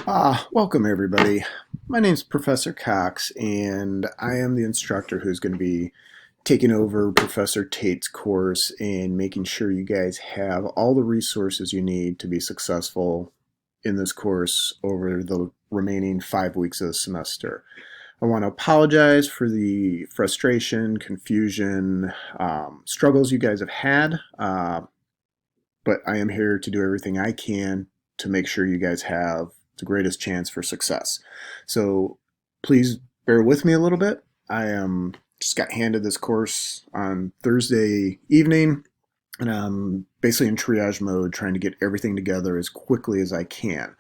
Welcome everybody. My name is Professor Cox, and I am the instructor who's going to be taking over Professor Tate's course and making sure you guys have all the resources you need to be successful in this course over the remaining 5 weeks of the semester. I want to apologize for the frustration, confusion, struggles you guys have had, but I am here to do everything I can to make sure you guys have the greatest chance for success. So please bear with me a little bit. I just got handed this course on Thursday evening, and I'm basically in triage mode trying to get everything together as quickly as I can.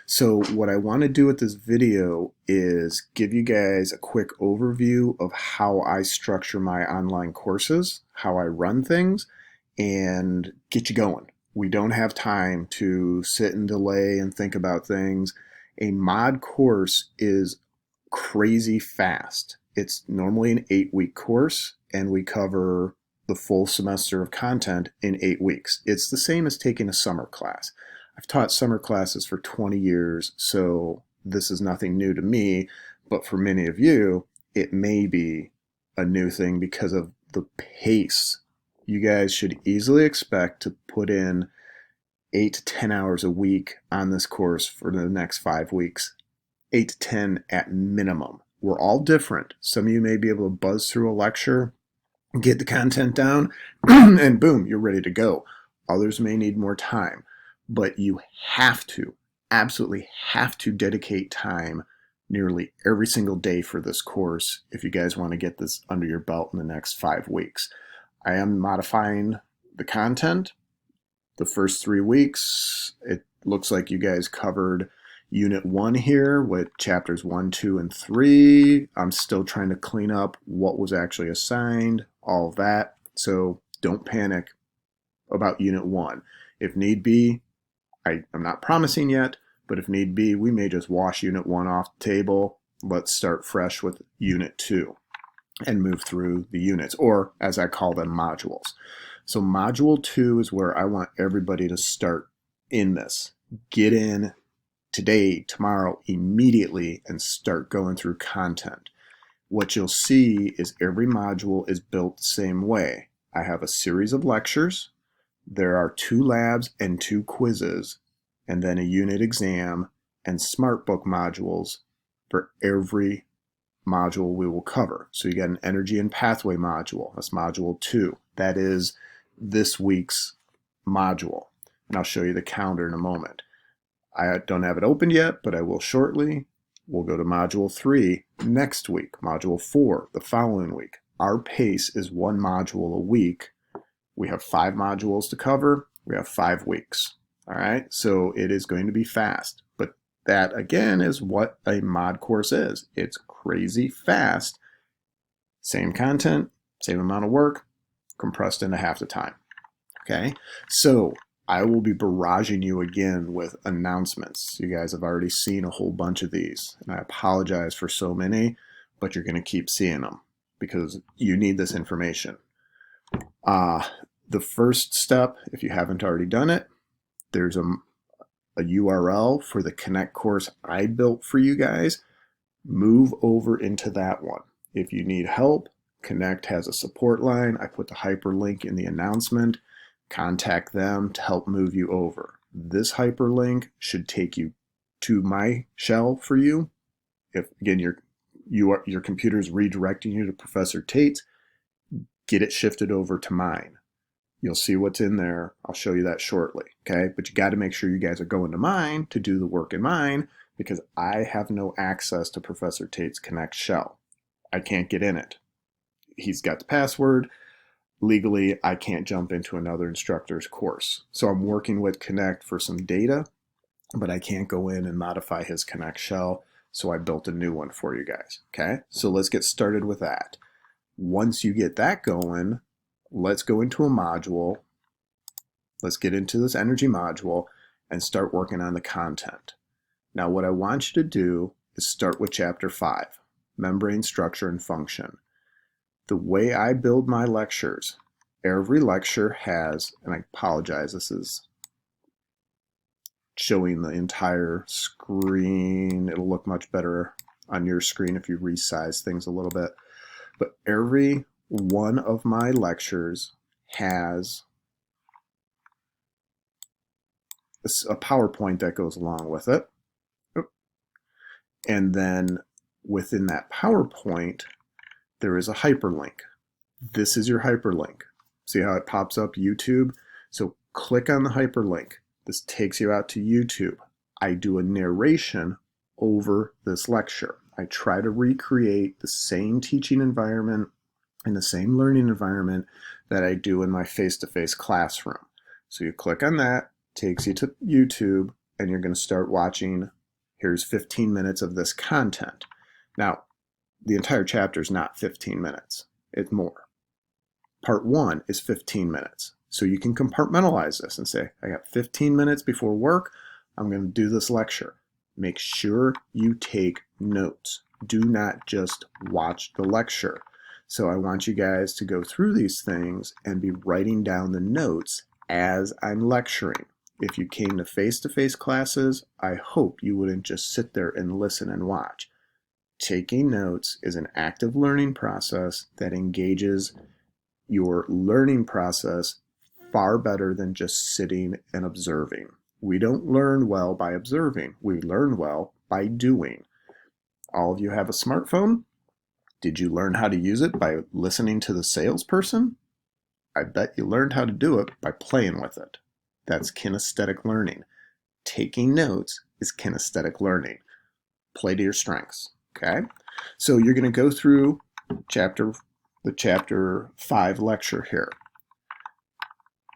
So what I want to do with this video is give you guys a quick overview of how I structure my online courses, how I run things, and get you going. We don't have time to sit and delay and think about things. A mod course is crazy fast. It's normally an 8-week course, and we cover the full semester of content in 8 weeks. It's the same as taking a summer class. I've taught summer classes for 20 years, so this is nothing new to me, but for many of you, it may be a new thing because of the pace. You guys should easily expect to put in 8 to 10 hours a week on this course for the next 5 weeks. 8 to 10 at minimum. We're all different. Some of you may be able to buzz through a lecture, get the content down, and boom, you're ready to go. Others may need more time, but you have to, absolutely have to dedicate time nearly every single day for this course if you guys want to get this under your belt in the next 5 weeks. I am modifying the content. The first 3 weeks, it looks like you guys covered Unit 1 here with chapters 1, 2, and 3. I'm still trying to clean up what was actually assigned, all of that. So don't panic about Unit 1. If need be, I'm not promising yet, but if need be, we may just wash Unit 1 off the table. Let's start fresh with Unit 2 and move through the units, or as I call them, modules. So Module 2 is where I want everybody to start in this. Get in today, tomorrow, immediately, and start going through content. What you'll see is every module is built the same way. I have a series of lectures. There are 2 labs and 2 quizzes, and then a unit exam and SmartBook modules for every module we will cover. So you got an energy and pathway module. That's module 2. That is this week's module. And I'll show you the calendar in a moment. I don't have it opened yet, but I will shortly. We'll go to module 3 next week, module 4 the following week. Our pace is 1 module a week. We have 5 modules to cover. We have 5 weeks. All right, so it is going to be fast. But that, again, is what a mod course is. It's crazy fast. Same content, same amount of work, compressed into half the time. Okay, so I will be barraging you again with announcements. You guys have already seen a whole bunch of these, and I apologize for so many, but you're going to keep seeing them because you need this information. The first step, if you haven't already done it, there's a URL for the Connect course I built for you guys. Move over into that one. If you need help, Connect has a support line. I put the hyperlink in the announcement. Contact them to help move you over. This hyperlink should take you to my shell for you. If, again, your computer is redirecting you to Professor Tate's, get it shifted over to mine. You'll see what's in there. I'll show you that shortly, okay? But you got to make sure you guys are going to mine to do the work in mine because I have no access to Professor Tate's Connect shell. I can't get in it. He's got the password. Legally, I can't jump into another instructor's course. So I'm working with Connect for some data, but I can't go in and modify his Connect shell. So I built a new one for you guys, okay? So let's get started with that. Once you get that going, let's go into a module. Let's get into this energy module and start working on the content. Now, what I want you to do is start with chapter 5, membrane structure and function. The way I build my lectures, every lecture has, and I apologize, this is showing the entire screen. It'll look much better on your screen if you resize things a little bit. But every one of my lectures has a PowerPoint that goes along with it. And then within that PowerPoint, there is a hyperlink. This is your hyperlink. See how it pops up YouTube? So click on the hyperlink. This takes you out to YouTube. I do a narration over this lecture. I try to recreate the same teaching environment and the same learning environment that I do in my face-to-face classroom. So you click on that, takes you to YouTube, and you're going to start watching. Here's 15 minutes of this content. Now, the entire chapter is not 15 minutes. It's more. Part 1 is 15 minutes. So you can compartmentalize this and say, I got 15 minutes before work. I'm going to do this lecture. Make sure you take notes. Do not just watch the lecture. So I want you guys to go through these things and be writing down the notes as I'm lecturing. If you came to face-to-face classes, I hope you wouldn't just sit there and listen and watch. Taking notes is an active learning process that engages your learning process far better than just sitting and observing. We don't learn well by observing. We learn well by doing. All of you have a smartphone? Did you learn how to use it by listening to the salesperson? I bet you learned how to do it by playing with it. That's kinesthetic learning. Taking notes is kinesthetic learning. Play to your strengths, okay? So you're going to go through the chapter 5 lecture here.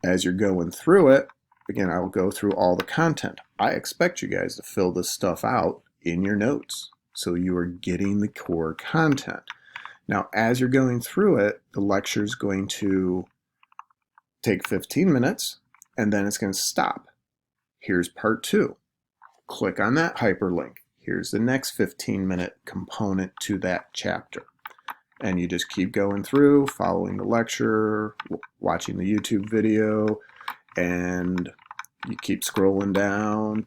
As you're going through it, again, I'll go through all the content. I expect you guys to fill this stuff out in your notes so you are getting the core content. Now, as you're going through it, the lecture is going to take 15 minutes, and then it's going to stop. Here's part 2. Click on that hyperlink. Here's the next 15-minute component to that chapter. And you just keep going through, following the lecture, watching the YouTube video, and you keep scrolling down,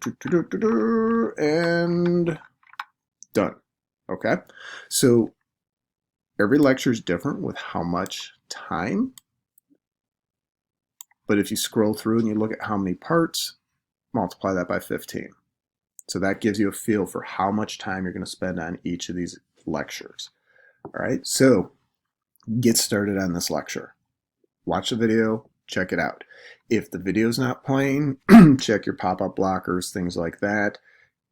and done. Okay? So every lecture is different with how much time. But if you scroll through and you look at how many parts, multiply that by 15. So that gives you a feel for how much time you're going to spend on each of these lectures. All right, so get started on this lecture. Watch the video, check it out. If the video's not playing, check your pop-up blockers, things like that.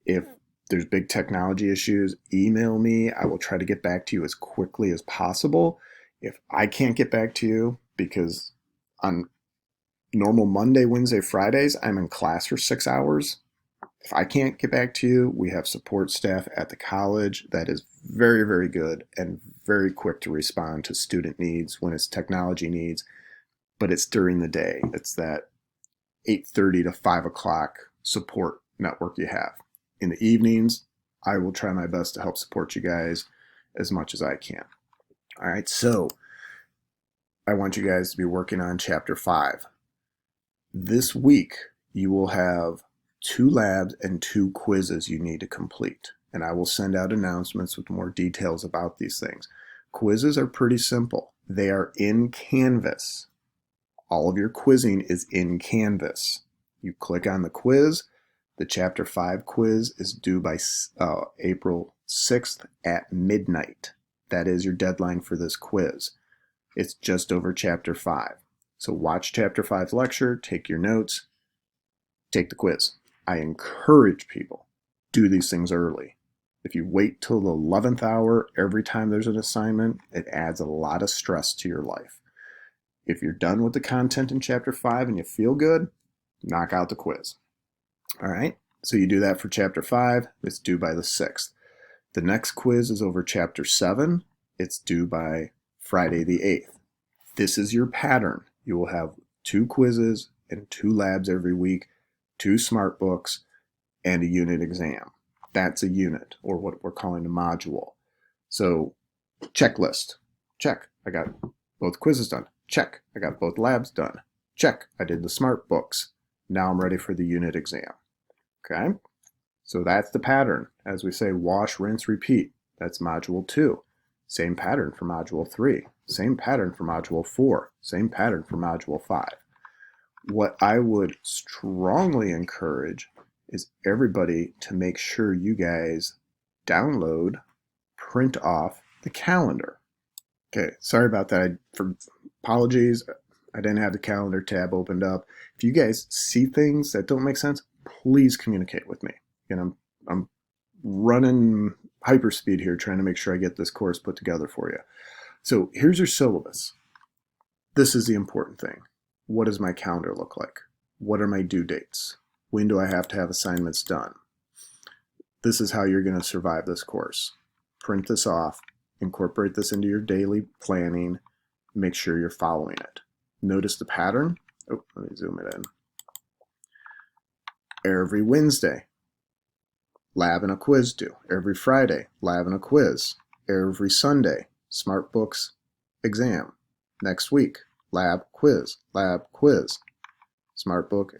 If there's big technology issues, email me. I will try to get back to you as quickly as possible. If I can't get back to you, because on normal Monday, Wednesday, Fridays, I'm in class for 6 hours. If I can't get back to you, we have support staff at the college that is very, very good and very quick to respond to student needs when it's technology needs, but it's during the day. It's that 8:30 to 5 o'clock support network you have. In the evenings, I will try my best to help support you guys as much as I can. All right, so I want you guys to be working on Chapter 5. This week, you will have 2 labs and 2 quizzes you need to complete. And I will send out announcements with more details about these things. Quizzes are pretty simple. They are in Canvas. All of your quizzing is in Canvas. You click on the quiz. The Chapter 5 quiz is due by April 6th at midnight. That is your deadline for this quiz. It's just over Chapter 5. So watch Chapter 5 lecture, take your notes, take the quiz. I encourage people, do these things early. If you wait till the 11th hour every time there's an assignment, it adds a lot of stress to your life. If you're done with the content in Chapter 5 and you feel good, knock out the quiz. All right, so you do that for Chapter 5. It's due by the 6th. The next quiz is over Chapter 7. It's due by Friday the 8th. This is your pattern. You will have 2 quizzes and 2 labs every week, 2 smart books, and a unit exam. That's a unit, or what we're calling a module. So, checklist. Check. I got both quizzes done. Check. I got both labs done. Check. I did the smart books. Now I'm ready for the unit exam. Okay, so that's the pattern. As we say, wash, rinse, repeat. That's module 2. Same pattern for module 3. Same pattern for module 4. Same pattern for module 5. What I would strongly encourage is everybody to make sure you guys download, print off the calendar. Okay, sorry about that. Apologies. I didn't have the calendar tab opened up. If you guys see things that don't make sense, please communicate with me. I'm running hyperspeed here trying to make sure I get this course put together for you. So here's your syllabus. This is the important thing. What does my calendar look like? What are my due dates? When do I have to have assignments done? This is how you're going to survive this course. Print this off, incorporate this into your daily planning, make sure you're following it. Notice the pattern. Oh, let me zoom it in. Every Wednesday, lab and a quiz due. Every Friday, lab and a quiz. Every Sunday, SmartBooks exam. Next week, lab, quiz, SmartBook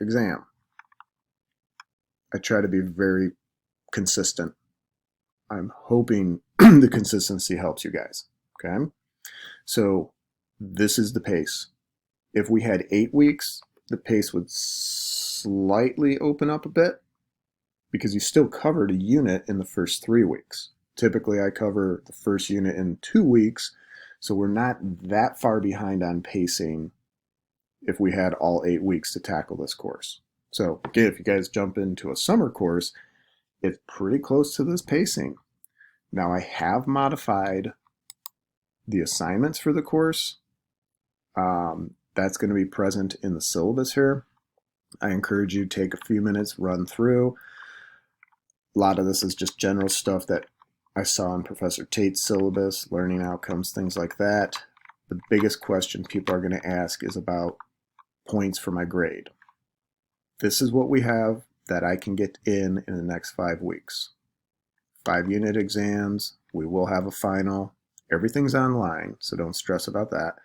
exam. I try to be very consistent. I'm hoping the consistency helps you guys. Okay, so this is the pace. If we had 8 weeks, the pace would slightly open up a bit because you still covered a unit in the first 3 weeks. Typically, I cover the first unit in 2 weeks, so we're not that far behind on pacing if we had all 8 weeks to tackle this course. So again, if you guys jump into a summer course, it's pretty close to this pacing. Now I have modified the assignments for the course. That's going to be present in the syllabus here. I encourage you to take a few minutes, run through. A lot of this is just general stuff that I saw in Professor Tate's syllabus, learning outcomes, things like that. The biggest question people are going to ask is about points for my grade. This is what we have that I can get in the next 5 weeks. 5-unit exams. We will have a final. Everything's online, so don't stress about that.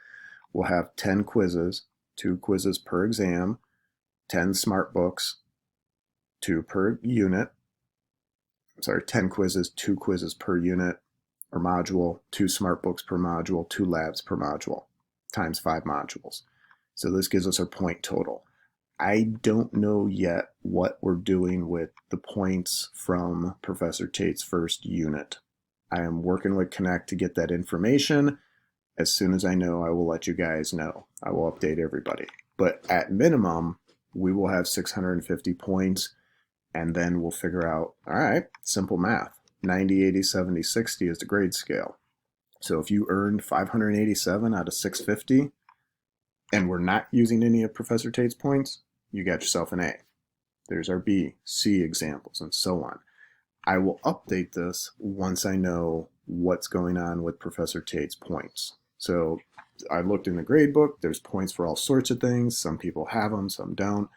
We'll have 10 quizzes, 2 quizzes per exam, 10 SmartBooks, 2 per unit. I'm sorry, 10 quizzes, 2 quizzes per unit or module, 2 SmartBooks per module, 2 labs per module, times 5 modules. So this gives us our point total. I don't know yet what we're doing with the points from Professor Tate's first unit. I am working with Connect to get that information. As soon as I know, I will let you guys know. I will update everybody. But at minimum, we will have 650 points, and then we'll figure out, all right, simple math. 90, 80, 70, 60 is the grade scale. So if you earned 587 out of 650, and we're not using any of Professor Tate's points, you got yourself an A. There's our B, C examples, and so on. I will update this once I know what's going on with Professor Tate's points. So I looked in the grade book. There's points for all sorts of things. Some people have them, some don't.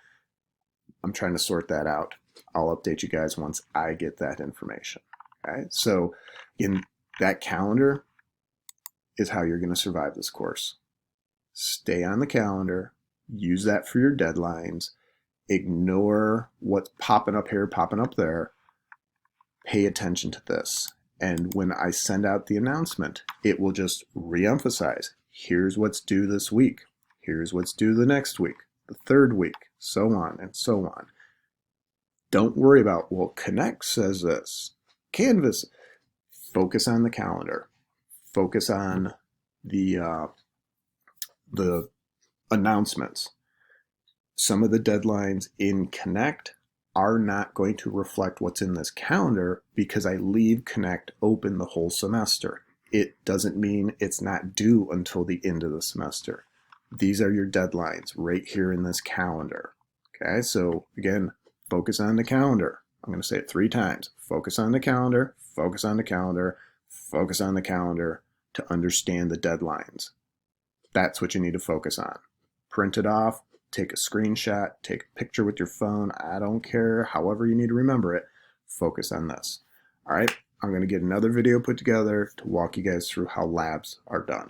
I'm trying to sort that out. I'll update you guys once I get that information. Okay, so in that calendar is how you're going to survive this course. Stay on the calendar. Use that for your deadlines. Ignore what's popping up here, popping up there. Pay attention to this. And when I send out the announcement, it will just reemphasize, here's what's due this week. Here's what's due the next week, the third week, so on and so on. Don't worry about, well, Connect says this. Canvas. Focus on the calendar. Focus on the announcements. Some of the deadlines in Connect are not going to reflect what's in this calendar because I leave Connect open the whole semester. It doesn't mean it's not due until the end of the semester. These are your deadlines right here in this calendar. Okay, so again, focus on the calendar. I'm going to say it 3 times. Focus on the calendar, focus on the calendar, focus on the calendar to understand the deadlines. That's what you need to focus on. Print it off, take a screenshot, take a picture with your phone. I don't care, however you need to remember it. Focus on this. All right, I'm going to get another video put together to walk you guys through how labs are done.